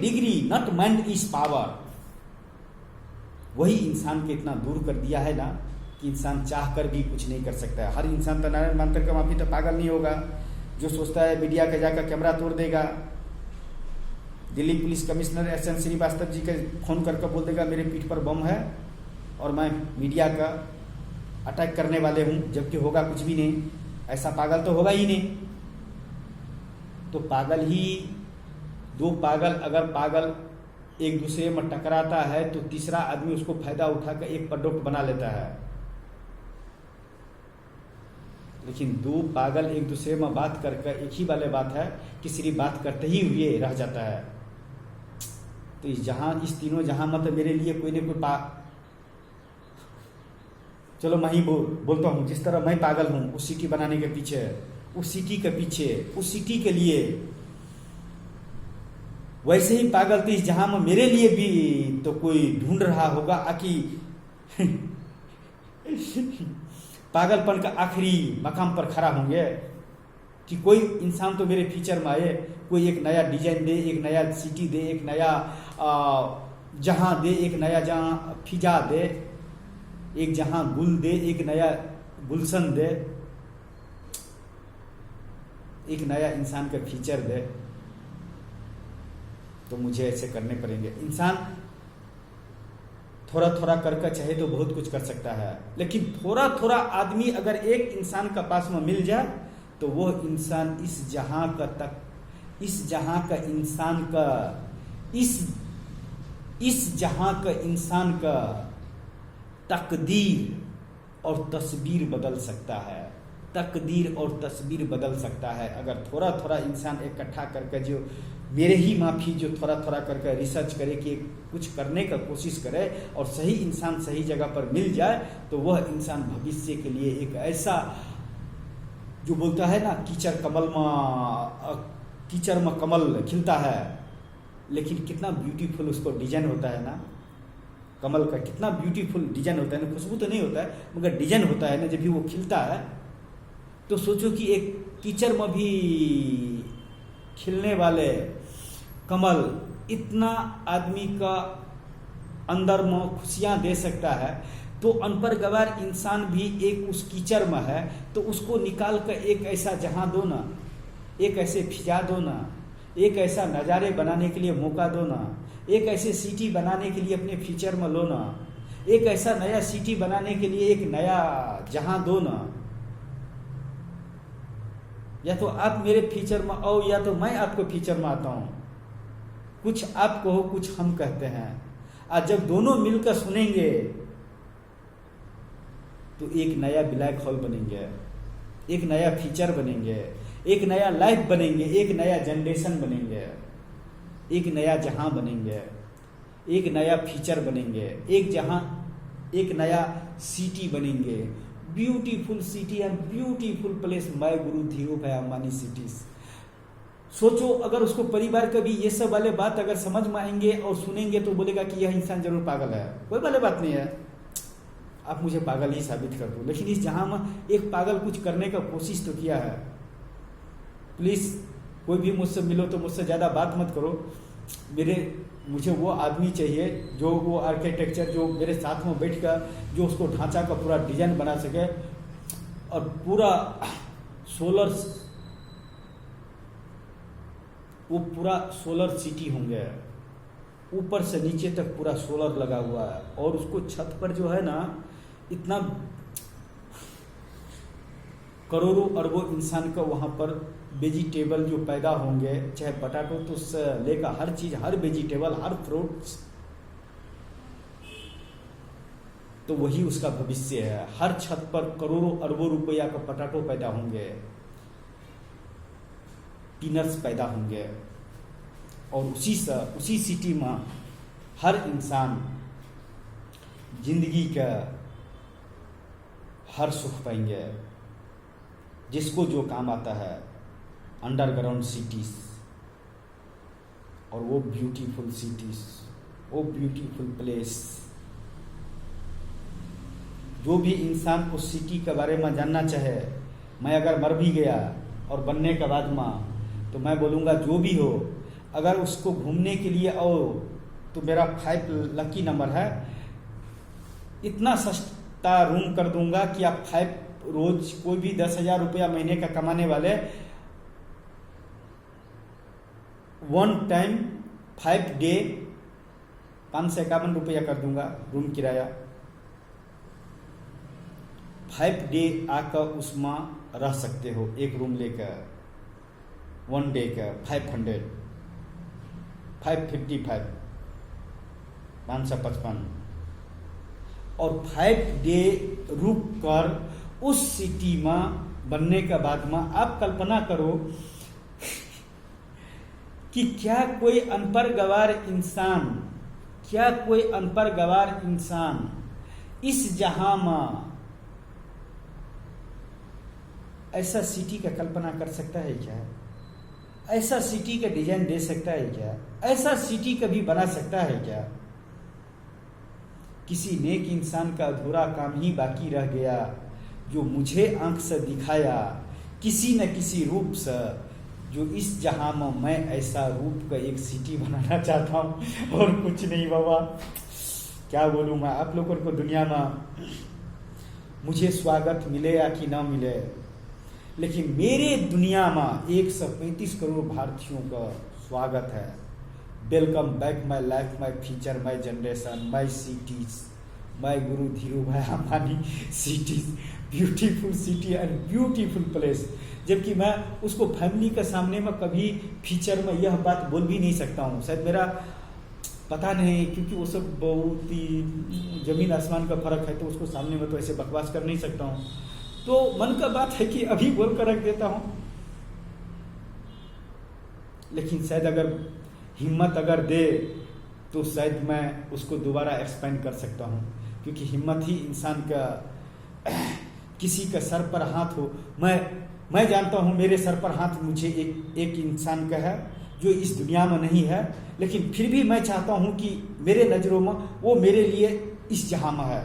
Degree not mind is power, वही इंसान को इतना दूर कर दिया है ना कि इंसान चाह कर भी कुछ नहीं कर सकता है। हर इंसान तो नारायण मंत्र का माफी तो पागल नहीं होगा जो सोचता है मीडिया का जाकर कैमरा तोड़ देगा, Delhi police commissioner S N. Srivastava ji के फोन करके बोल देगा मेरे पीठ पर बम है और मैं मीडिया का अटैक करने वाले हूँ, जबकि होगा कुछ भी नहीं। ऐसा पागल तो होगा ही नहीं। तो पागल ही, दो पागल अगर पागल एक दूसरे में टकराता है तो तीसरा आदमी उसको फायदा उठाकर एक प्रोडक्ट बना लेता है। लेकिन दो पागल एक दूसरे में बात करके एक ही वाले बात है कि सिर्फ बात करते ही हुए रह जाता है। तो इस तीनों जहां मत मेरे लिए कोई ना कोई चलो मैं ही बोलता हूँ, जिस तरह मैं पागल हूँ उस सिटी बनाने के पीछे, उस सिटी के पीछे, उस सिटी के लिए, वैसे ही पागल थी जहां में मेरे लिए भी तो कोई ढूंढ रहा होगा कि पागलपन का आखिरी मकाम पर खड़ा होंगे कि कोई इंसान तो मेरे फीचर में आए, कोई एक नया डिजाइन दे, एक नया सिटी दे, एक नया जहां दे, एक नया जहां फिजा दे, एक जहां गुल दे, एक नया गुलशन दे, एक नया इंसान का फीचर दे। तो मुझे ऐसे करने पड़ेंगे। इंसान थोड़ा थोड़ा करके चाहे तो बहुत कुछ कर सकता है, लेकिन थोड़ा थोड़ा आदमी अगर एक इंसान का पास में मिल जाए तो वो इंसान इस जहां का इंसान का इस जहां का इंसान का तकदीर और तस्वीर बदल सकता है। तकदीर और तस्वीर बदल सकता है अगर थोड़ा थोड़ा इंसान इकट्ठा करके, जो मेरे ही माफी जो थोड़ा थोड़ा करके रिसर्च करे कि कुछ करने का कोशिश करे और सही इंसान सही जगह पर मिल जाए, तो वह इंसान भविष्य के लिए एक ऐसा, जो बोलता है ना कीचड़ में कमल खिलता है, लेकिन कितना ब्यूटीफुल उसको डिजाइन होता है ना, कमल का कितना ब्यूटीफुल डिजाइन होता है ना, खुशबू तो नहीं होता है मगर डिजाइन होता है ना, जब भी वो खिलता है तो सोचो कि एक कीचड़ में भी खिलने वाले कमल इतना आदमी का अंदर में खुशियां दे सकता है। तो अनपढ़ गवार इंसान भी एक उस कीचड़ में है, तो उसको निकाल कर एक ऐसा जहां दो ना, एक ऐसे फिजा दो ना, एक ऐसा नज़ारे बनाने के लिए मौका दो ना, एक ऐसे सिटी बनाने के लिए अपने फ्यूचर में लो ना, एक ऐसा नया सिटी बनाने के लिए एक नया जहां दो ना। या तो आप मेरे फ्यूचर में आओ या तो मैं आपको फ्यूचर में आता हूं। कुछ आप कहो कुछ हम कहते हैं, आज जब दोनों मिलकर सुनेंगे तो एक नया ब्लैक होल बनेंगे, एक नया फीचर बनेंगे, एक नया लाइफ बनेंगे, एक नया जनरेशन बनेंगे, एक नया जहां बनेंगे, एक नया फीचर बनेंगे, एक नया सिटी बनेंगे। Beautiful city and beautiful place, my Guru Dhiru Bhai Ambani cities. सोचो अगर उसको परिवार का भी ये सब वाले बात अगर समझ में आएंगे और सुनेंगे तो बोलेगा कि यह इंसान जरूर पागल है। कोई वाले बात नहीं है, आप मुझे पागल ही साबित कर दो, लेकिन इस जहां में एक पागल कुछ करने का कोशिश तो किया है। प्लीज कोई भी मुझसे मिलो तो मुझसे ज्यादा बात मत करो। मुझे वो आदमी चाहिए जो वो आर्किटेक्चर जो मेरे साथ में बैठ कर जो उसको ढांचा का पूरा डिजाइन बना सके और पूरा सोलर सिटी होंगे, ऊपर से नीचे तक पूरा सोलर लगा हुआ है और उसको छत पर जो है ना इतना करोड़ों अरबों इंसान का वहां पर वेजिटेबल जो पैदा होंगे, चाहे पटाटो तो से लेकर हर चीज, हर वेजिटेबल, हर फ्रूट्स, तो वही उसका भविष्य है। हर छत पर करोड़ों अरबों रुपया का पटाटो पैदा होंगे, पीनट्स पैदा होंगे और उसी सिटी में हर इंसान जिंदगी का हर सुख पाएंगे, जिसको जो काम आता है। अंडरग्राउंड सिटीज और वो ब्यूटीफुल सिटीज, वो ब्यूटीफुल प्लेस। जो भी इंसान उस सिटी के बारे में जानना चाहे, मैं अगर मर भी गया और बनने के बाद में तो मैं बोलूँगा जो भी हो अगर उसको घूमने के लिए तो मेरा 5 लकी नंबर है, इतना सस्ता रूम कर दूंगा कि आप 5 रोज कोई भी 10,000 रुपया महीने का कमाने वाले 1 टाइम 5 डे 551 रुपया कर दूंगा रूम किराया। 5 डे आकर उसमें रह सकते हो, एक रूम लेकर 1 डे का 500 555 555 और 5 डे रुक कर उस सिटी में बनने के बाद में आप कल्पना करो कि क्या कोई अनपढ़ गवार इंसान इस जहां में ऐसा सिटी का कल्पना कर सकता है क्या? ऐसा सिटी का डिजाइन दे सकता है क्या? ऐसा सिटी कभी बना सकता है क्या? किसी नेक इंसान का अधूरा काम ही बाकी रह गया, जो मुझे आंख से दिखाया किसी न किसी रूप से, जो इस जहां में मैं ऐसा रूप का एक सिटी बनाना चाहता हूं। और कुछ नहीं बाबा, क्या बोलूं मैं आप लोगों को। दुनिया में मुझे स्वागत मिले या कि ना मिले, लेकिन मेरे दुनिया में 135 करोड़ भारतीयों का स्वागत है। Welcome back my life, my future, my generation, my cities, my guru Dhiru Bhai Ambani cities, beautiful city and beautiful place. जबकि मैं उसको फैमिली के सामने में कभी फ्यूचर में यह बात बोल भी नहीं सकता हूँ, शायद मेरा पता नहीं, क्योंकि वो सब बहुत ही जमीन आसमान का फर्क है, तो उसको सामने में तो ऐसे बकवास कर नहीं सकता हूँ। तो मन का बात है कि अभी बोल कर रख देता हूँ, लेकिन शायद अगर हिम्मत अगर दे तो शायद मैं उसको दोबारा एक्सपेंड कर सकता हूँ, क्योंकि हिम्मत ही इंसान का, किसी का सर पर हाथ हो। मैं जानता हूँ मेरे सर पर हाथ मुझे एक इंसान का है जो इस दुनिया में नहीं है, लेकिन फिर भी मैं चाहता हूँ कि मेरे नज़रों में वो मेरे लिए इस जहां में है,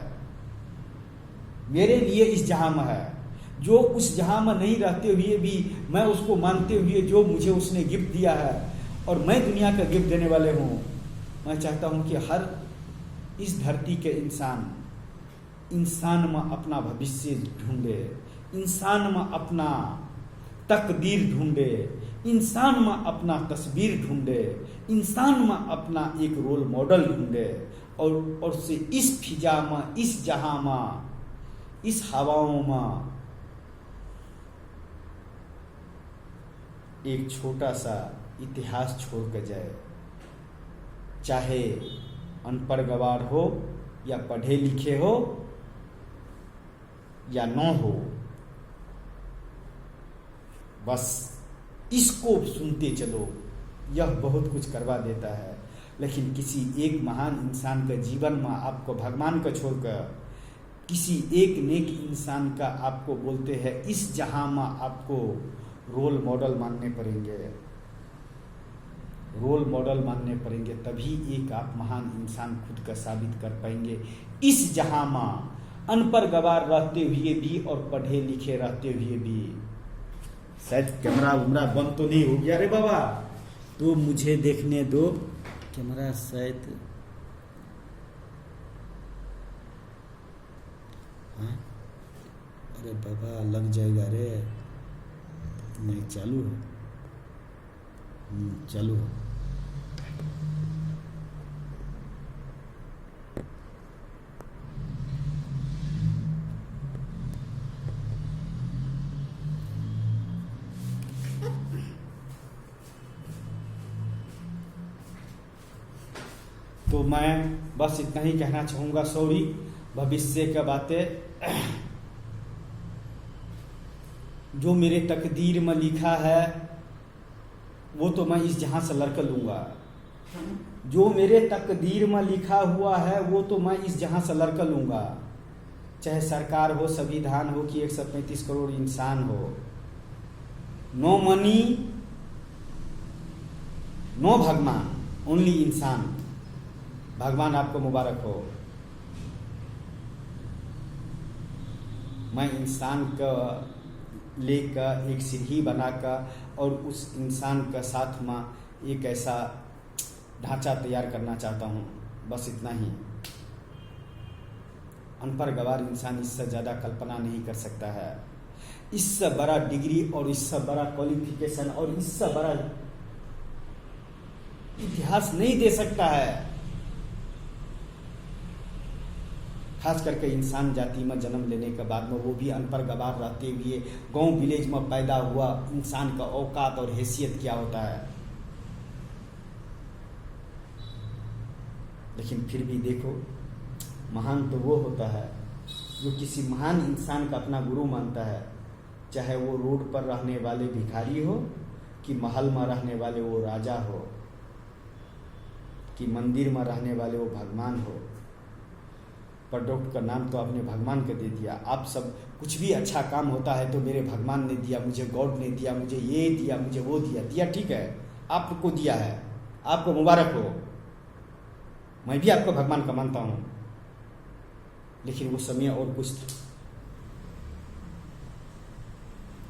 मेरे लिए इस जहां में है, जो उस जहां में नहीं रहते हुए भी मैं उसको मानते हुए जो मुझे उसने गिफ्ट दिया है और मैं दुनिया का गिफ्ट देने वाले हूँ। मैं चाहता हूँ कि हर इस धरती के इंसान में अपना भविष्य ढूंढे, इंसान में अपना तकदीर ढूंढे, इंसान में अपना तस्वीर ढूंढे, इंसान में अपना एक रोल मॉडल ढूंढे, और से इस फिजा में, इस जहां में, इस हवाओं में एक छोटा सा इतिहास छोड़ कर जाए। चाहे अनपढ़ गवार हो या पढ़े लिखे हो या न हो, बस इसको सुनते चलो, यह बहुत कुछ करवा देता है। लेकिन किसी एक महान इंसान के जीवन में आपको भगवान को छोड़कर किसी एक नेक इंसान का आपको बोलते हैं, इस जहां में आपको रोल मॉडल मानने पड़ेंगे, रोल मॉडल मानने पड़ेंगे, तभी एक आप महान इंसान खुद का साबित कर पाएंगे। इस जहां में अनपढ़ गवार रहते हुए भी और पढ़े लिखे रहते हुए भी। शायद कैमरा उमरा बंद तो नहीं हो गया रे बाबा, तो मुझे देखने दो। कैमरा शायद, हाँ अरे बाबा लग जाएगा रे। नहीं चालू है, चालू है। तो मैं बस इतना ही कहना चाहूँगा। सॉरी, भविष्य का बातें जो मेरे तकदीर में लिखा है वो तो मैं इस जहां से लड़कर लूँगा। जो मेरे तकदीर में लिखा हुआ है वो तो मैं इस जहां से लड़कर लूँगा। चाहे सरकार हो, संविधान हो कि 135 करोड़ इंसान हो। नो मनी, नो भगवान, ओनली इंसान। भगवान आपको मुबारक हो। मैं इंसान का लेकर एक सीढ़ी बनाकर और उस इंसान का साथ में एक ऐसा ढांचा तैयार करना चाहता हूँ, बस इतना ही। अनपढ़ गवार इंसान इससे ज़्यादा कल्पना नहीं कर सकता है। इससे बड़ा डिग्री और इससे बड़ा क्वालिफिकेशन और इससे बड़ा इतिहास नहीं दे सकता है। खास करके इंसान जाति में जन्म लेने के बाद में, वो भी अनपढ़ गवार रहते हुए गांव विलेज में पैदा हुआ इंसान का औकात और हैसियत क्या होता है। लेकिन फिर भी देखो, महान तो वो होता है जो किसी महान इंसान का अपना गुरु मानता है, चाहे वो रोड पर रहने वाले भिखारी हो कि महल में रहने वाले वो राजा हो कि मंदिर में रहने वाले वो भगवान हो। प्रोडक्ट का नाम तो आपने भगवान को दे दिया। आप सब कुछ भी अच्छा काम होता है तो मेरे भगवान ने दिया, मुझे गॉड ने दिया, मुझे ये दिया, मुझे वो दिया, ठीक है, आपको दिया है, आपको मुबारक हो, मैं भी आपको भगवान का मानता हूँ। लेकिन वो समय और कुछ था।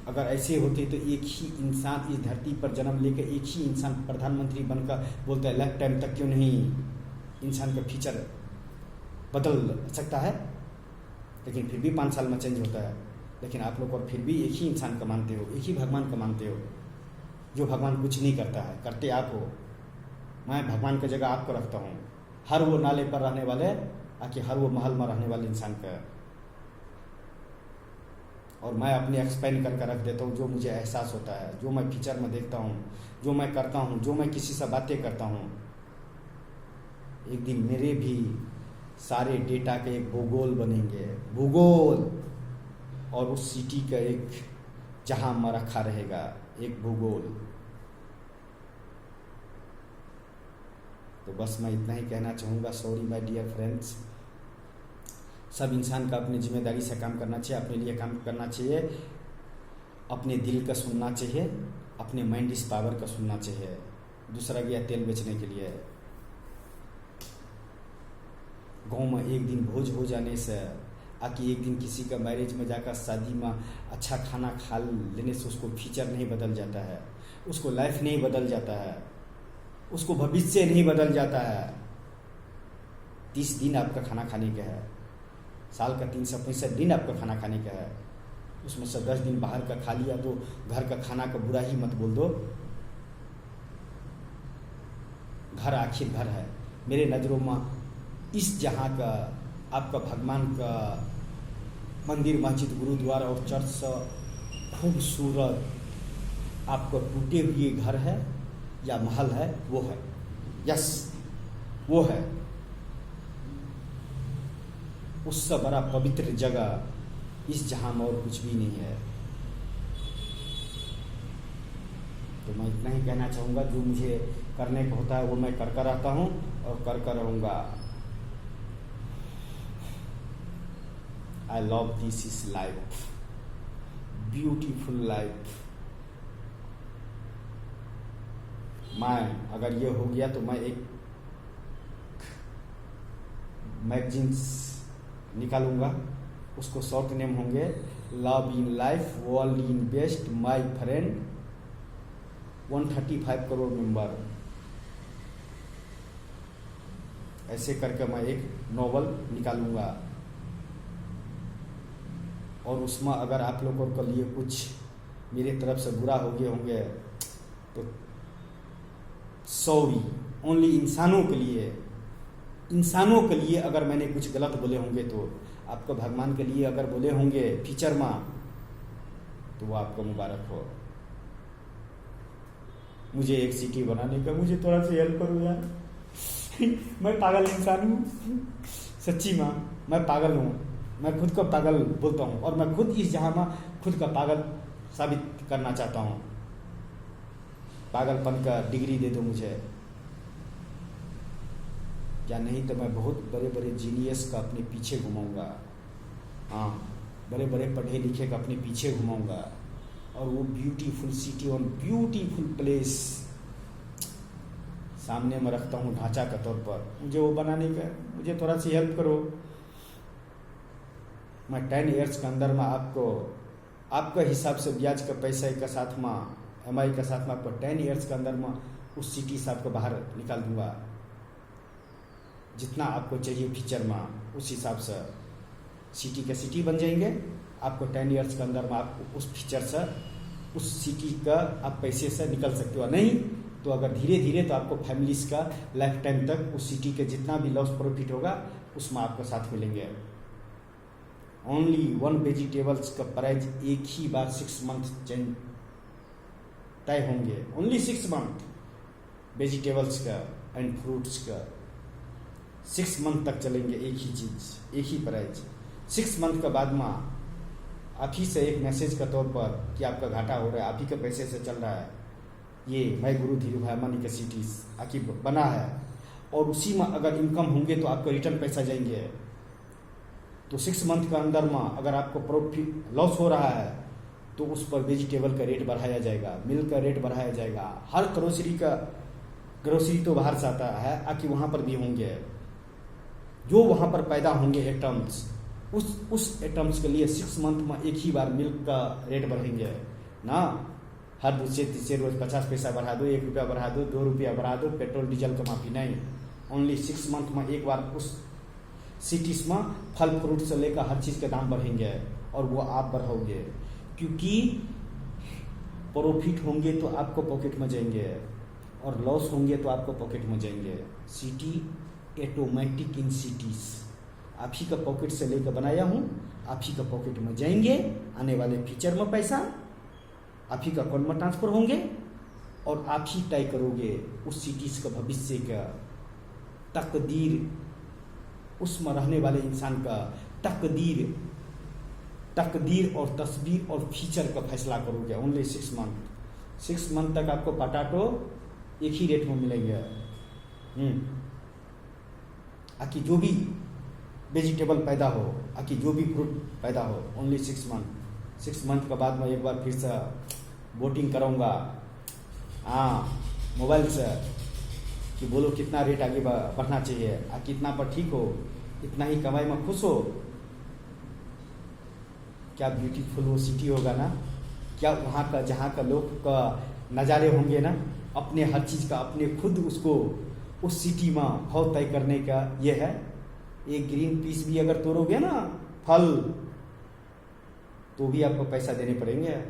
अगर ऐसे होते तो एक ही इंसान इस धरती पर जन्म लेकर एक ही इंसान प्रधानमंत्री बनकर बोलता है लाइफ टाइम तक क्यों नहीं इंसान का फीचर बदल सकता है। लेकिन फिर भी 5 साल में चेंज होता है। लेकिन आप लोग और फिर भी एक ही इंसान का मानते हो, एक ही भगवान का मानते हो, जो भगवान कुछ नहीं करता है, करते आप हो। मैं भगवान की जगह आपको रखता हूँ, हर वो नाले पर रहने वाले आके हर वो महल में रहने वाले इंसान का। और मैं अपने एक्सपेंड करके रख देता हूँ जो मुझे एहसास होता है, जो मैं फीचर में देखता हूँ, जो मैं करता हूँ, जो मैं किसी से बातें करता हूँ। एक दिन मेरे भी सारे डेटा के एक भूगोल बनेंगे, भूगोल, और उस सिटी का एक जहां में रखा रहेगा एक भूगोल। तो बस मैं इतना ही कहना चाहूँगा। सॉरी माय डियर फ्रेंड्स, सब इंसान का अपनी जिम्मेदारी से काम करना चाहिए, अपने लिए काम करना चाहिए, अपने दिल का सुनना चाहिए, अपने माइंड इस पावर का सुनना चाहिए। दूसरा गया तेल बेचने के लिए। गाँव में एक दिन भोज हो जाने से, आके एक दिन किसी का मैरिज में जाकर शादी में अच्छा खाना खा लेने से उसको फ्यूचर नहीं बदल जाता है, उसको लाइफ नहीं बदल जाता है, उसको भविष्य नहीं बदल जाता है। 30 दिन आपका खाना खाने का है, साल का 365 दिन आपका खाना खाने का है। उसमें से 10 दिन बाहर का खा लिया तो घर का खाना का बुरा ही मत बोल दो। घर आखिर घर है। मेरे नज़रों में इस जहाँ का आपका भगवान का मंदिर, मस्जिद, गुरुद्वारा और चर्च से खूबसूरत आपको टूटे हुए घर है या महल है, वो है। यस, वो है। उससे बड़ा पवित्र जगह इस जहां में और कुछ भी नहीं है। तो मैं इतना ही कहना चाहूँगा, जो मुझे करने को होता है वो मैं करता रहता हूँ और करता रहूँगा। I love this is life, beautiful life। मैं अगर ये हो गया तो मैं एक मैगजीन्स निकालूंगा, उसको शॉर्ट नेम होंगे love in life, world in best, my friend, 135 crore member. ऐसे करके मैं एक नॉवल निकालूंगा। और उसमें अगर आप लोगों के लिए कुछ मेरे तरफ से बुरा हो गए होंगे तो सॉरी। ओनली इंसानों के लिए अगर मैंने कुछ गलत बोले होंगे तो आपको भगवान के लिए अगर बोले होंगे फ्यूचर में तो वो आपको मुबारक हो। मुझे एक सिटी बनाने का मुझे थोड़ा सा हेल्प करो यार। मैं पागल इंसान हूँ, सच्ची माँ, मैं पागल हूँ। मैं खुद को पागल बोलता हूँ और मैं खुद इस जहाँ में खुद का पागल साबित करना चाहता हूँ। पागलपन का डिग्री दे दो मुझे, या नहीं तो मैं बहुत बड़े बड़े जीनियस का अपने पीछे घुमाऊंगा। हाँ, बड़े बड़े पढ़े लिखे का अपने पीछे घुमाऊंगा। और वो ब्यूटीफुल सिटी और ब्यूटीफुल प्लेस सामने में रखता हूँ ढांचा के तौर पर। मुझे वो बनाने का मुझे थोड़ा सी हेल्प करो। मैं 10 ईयर्स के अंदर में आपको आपका हिसाब से ब्याज का पैसा के साथ में, EMI के साथ में आपको 10 ईयर्स के अंदर में उस सिटी से आपको बाहर निकाल दूंगा। जितना आपको चाहिए फीचर में उस हिसाब से सिटी के सिटी बन जाएंगे। आपको 10 ईयर्स के अंदर में आप उस फीचर से उस सिटी का आप पैसे से निकल सकते हो। नहीं तो अगर धीरे धीरे तो आपको फैमिलीज का लाइफ टाइम तक उस सिटी के जितना भी लॉस प्रॉफिट होगा उसमें आपको साथ मिलेंगे। ओनली वन वेजिटेबल्स का प्राइस एक ही बार 6 मंथ चेंज तय होंगे। ओनली 6 मंथ वेजिटेबल्स का एंड फ्रूट्स का 6 मंथ तक चलेंगे। एक ही चीज एक ही प्राइस। 6 मंथ के बाद में आप ही से एक मैसेज के तौर पर कि आपका घाटा हो रहा है, आप ही के पैसे से चल रहा है, ये मैं गुरु धीरू भाई अंबानी के सिटीज आखिर बना है और उसी में अगर इनकम होंगे तो आपको रिटर्न पैसा जाएंगे। तो 6 मंथ के अंदर में अगर आपको प्रॉफिट लॉस हो रहा है तो उस पर वेजिटेबल का रेट बढ़ाया जाएगा, मिल्क का रेट बढ़ाया जाएगा। हर ग्रोसरी तो बाहर से आता है, आखिर वहाँ पर भी होंगे जो वहाँ पर पैदा होंगे एटम्स, उस एटम्स के लिए 6 मंथ में एक ही बार मिल्क का रेट बढ़ेंगे ना। हर दूसरे तीसरे रोज 50 पैसा बढ़ा दो, 1 रुपया बढ़ा दो, 2 रुपया बढ़ा दो, पेट्रोल डीजल का माफी नहीं। ओनली 6 मंथ में एक बार उस सिटीज में फल फ्रूट से लेकर हर चीज़ के दाम बढ़ेंगे और वो आप बढ़ाओगे, क्योंकि प्रॉफिट होंगे तो आपको पॉकेट में जाएंगे और लॉस होंगे तो आपको पॉकेट में जाएंगे। सिटी ऑटोमेटिक इन सिटीज आप ही का पॉकेट से लेकर बनाया हूँ, आप ही का पॉकेट में जाएंगे। आने वाले फ्यूचर में पैसा आप ही का अकाउंट में ट्रांसफर होंगे और आप ही तय करोगे उस सिटीज का भविष्य का तकदीर, उसमें रहने वाले इंसान का तकदीर और तस्वीर और फीचर का फैसला करोगे। ओनली 6 मंथ तक आपको पटाटो एक ही रेट में मिलेंगे। आखिर जो भी वेजिटेबल पैदा हो, आखिर जो भी फ्रूट पैदा हो, ओनली 6 मंथ के बाद मैं एक बार फिर से वोटिंग कराऊंगा मोबाइल से कि बोलो कितना रेट आगे बढ़ना चाहिए, कितना पर ठीक हो, इतना ही कमाई में खुश हो। क्या ब्यूटीफुल वो सिटी होगा ना, क्या वहाँ का जहाँ का लोग का नज़ारे होंगे ना, अपने हर चीज़ का अपने खुद उसको उस सिटी में भाव तय करने का ये है। एक ग्रीन पीस भी अगर तोड़ोगे ना फल तो भी आपको पैसा देने पड़ेंगे।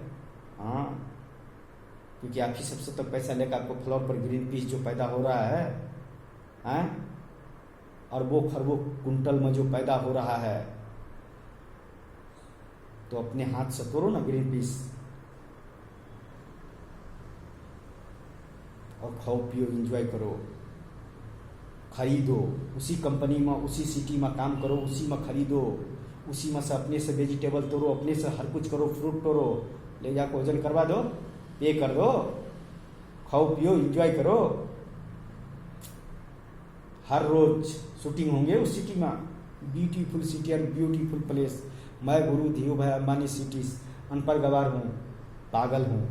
क्योंकि आप ही सबसे तो पैसा लेकर आपको फ्लोर पर ग्रीन पीस जो पैदा हो रहा है अरबों खरबों कुंटल में जो पैदा हो रहा है, तो अपने हाथ से तोड़ो ना ग्रीन पीस और खाओ पियो एंजॉय करो, खरीदो। उसी कंपनी में उसी सिटी में काम करो, उसी में खरीदो, उसी में से अपने से वेजिटेबल तोड़ो, अपने से हर कुछ करो, फ्रूट तोड़ो, ले जाकर वजन करवा दो, पे कर दो, खाओ पियो एंजॉय करो। हर रोज शूटिंग होंगे उस सिटी में। Beautiful city and beautiful place. मैं गुरु धीरू भाई अंबानी सिटीज अनपढ़ गवार हूँ, पागल हूँ।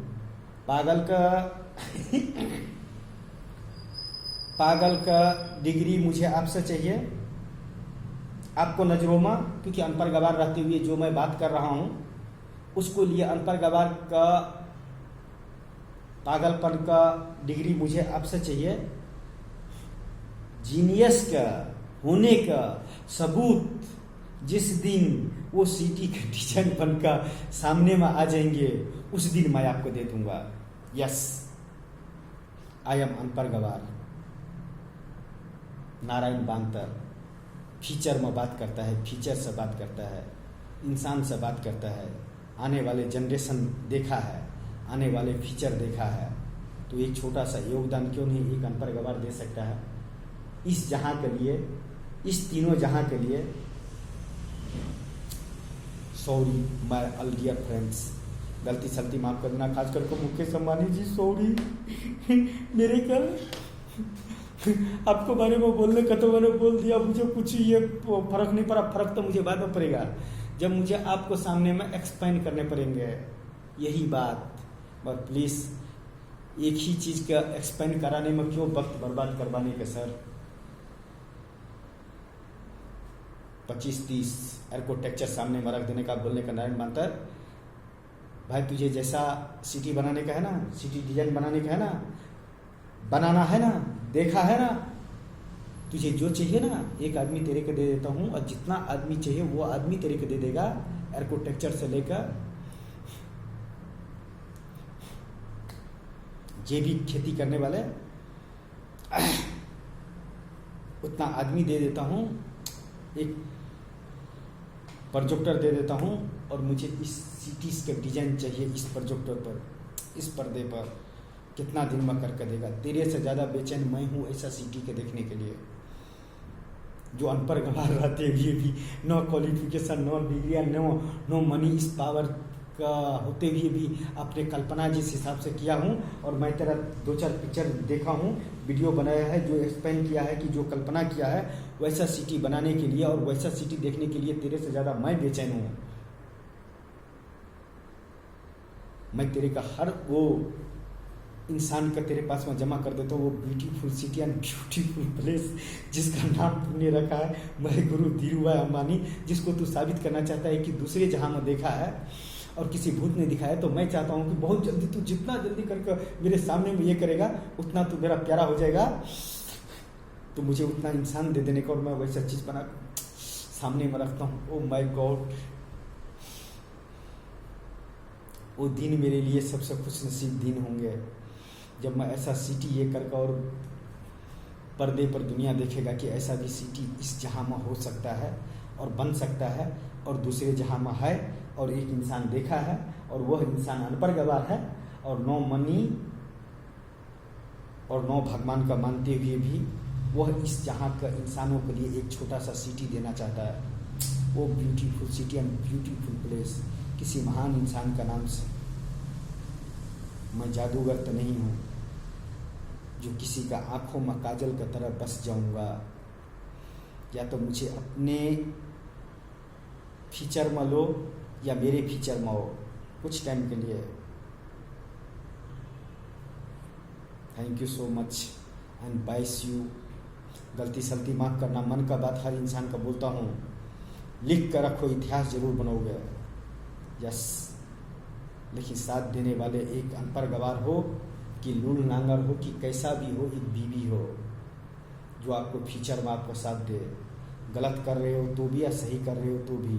पागल का डिग्री मुझे आपसे चाहिए, आपको नजरों में, क्योंकि अनपढ़ गवार रहते हुए जो मैं बात कर रहा हूँ उसको लिए अनपढ़ गवार का पागलपन का डिग्री मुझे आपसे चाहिए। जीनियस का होने का सबूत जिस दिन वो सिटी का डिजाइन बनकर सामने में आ जाएंगे उस दिन मैं आपको दे दूंगा। यस, आई एम अनपढ़ गवार। नारायण बांतर फीचर में बात करता है, फीचर से बात करता है, इंसान से बात करता है, आने वाले जनरेशन देखा है, आने वाले फीचर देखा है। तो एक छोटा सा योगदान क्यों नहीं एक अनपढ़ गवार दे सकता है इस जहां के लिए, इस तीनों जहां के लिए। Sorry my all dear friends, गलती सलती माफ करना, खास करके मुकेश अंबानी जी सॉरी। मेरे कल आपको बारे में बोलने का तो मैंने बोल दिया, मुझे कुछ ये फर्क नहीं पड़ा। फर्क तो मुझे बाद में पड़ेगा जब मुझे आपको सामने में एक्सप्लेन करने पड़ेंगे यही बात। पर प्लीज़ एक ही चीज़ का एक्सप्लेन कराने में क्यों वक्त बर्बाद करवाने का सर। 25-30 आर्किटेक्चर सामने में रख देने का, बोलने का नारायण बांतर भाई तुझे जैसा सिटी बनाने का है ना, सिटी डिजाइन बनाने का है ना, बनाना है ना, देखा है ना, तुझे जो चाहिए ना एक आदमी तेरे को दे देता हूँ, और जितना आदमी चाहिए वो आदमी तेरे को दे देगा। आर्किटेक्चर से लेकर जे भी खेती करने वाले उतना आदमी दे देता हूँ, एक प्रोजेक्टर दे देता हूँ, और मुझे इस सिटीज का डिजाइन चाहिए इस प्रोजेक्टर पर, इस पर्दे पर, कितना दिन में करके देगा। तेरे से ज़्यादा बेचैन मैं हूँ ऐसा सिटी के देखने के लिए। जो अनपढ़ गंवार रहते हुए भी, no qualification, no degree, no money, इस पावर का होते हुए भी अपने कल्पना जिस हिसाब से किया हूँ, और मैं तेरा 2-4 पिक्चर देखा हूँ, वीडियो बनाया है, जो एक्सप्लेन किया है कि जो कल्पना किया है वैसा सिटी बनाने के लिए और वैसा सिटी देखने के लिए तेरे से ज़्यादा मैं बेचैन हूँ। मैं तेरे का हर वो इंसान का तेरे पास में जमा कर देता हूँ, वो beautiful city and beautiful place जिसका नाम तुमने रखा है मेरे गुरु धीरूभाई अंबानी, जिसको तू साबित करना चाहता है कि दूसरे जहां में देखा है और किसी भूत ने दिखाया। तो मैं चाहता हूँ कि बहुत जल्दी तू जितना जल्दी करके मेरे सामने में ये करेगा उतना तू मेरा प्यारा हो जाएगा। तो मुझे उतना इंसान दे देने का, और मैं वैसा चीज़ बना सामने में रखता हूँ। ओ माय गॉड, वो दिन मेरे लिए सबसे खुश नसीब दिन होंगे जब मैं ऐसा सिटी ये करके, और पर्दे पर दुनिया देखेगा कि ऐसा भी सिटी इस जहां में हो सकता है और बन सकता है, और दूसरे जहां में है, और एक इंसान देखा है, और वह इंसान अनपढ़ गवार है, और नो मनी और नो भगवान का मानते हुए भी वह इस जहां का इंसानों के लिए एक छोटा सा सिटी देना चाहता है। वो beautiful city and beautiful place किसी महान इंसान का नाम से। मैं जादूगर तो नहीं हूँ जो किसी का आंखों में काजल की तरह बस जाऊंगा, या तो मुझे अपने फीचर में लो या मेरे फीचर में हो कुछ टाइम के लिए। Thank you so much and बाइस यू। गलती सलती माफ़ करना, मन का बात हर इंसान का बोलता हूँ, लिख कर रखो, इतिहास जरूर बनोगे। यस, लेकिन साथ देने वाले एक अनपढ़ गवार हो कि लूल नांगर हो कि कैसा भी हो, एक बीवी हो जो आपको फीचर में आपको साथ दे। गलत कर रहे हो तो भी या सही कर रहे हो तो भी।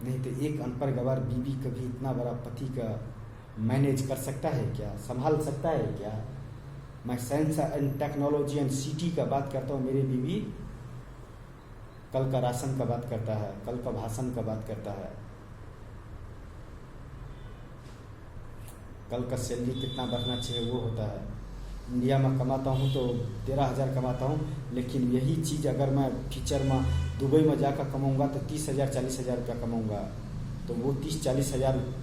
नहीं तो एक अनपढ़ गवार बीवी कभी इतना बड़ा पति का मैनेज कर सकता है क्या, संभाल सकता है क्या? मैं science and technology and city का बात करता हूँ, मेरी बीवी कल का राशन का बात करता है, कल का भाषण का बात करता है, कल का सैलरी कितना बढ़ना चाहिए वो होता है। इंडिया में कमाता हूँ तो 13,000 कमाता हूँ, लेकिन यही चीज़ अगर मैं फ्यूचर में दुबई में जाकर कमाऊँगा तो 30,000 40,000 रुपया कमाऊँगा। तो वो 30-40 हज़ार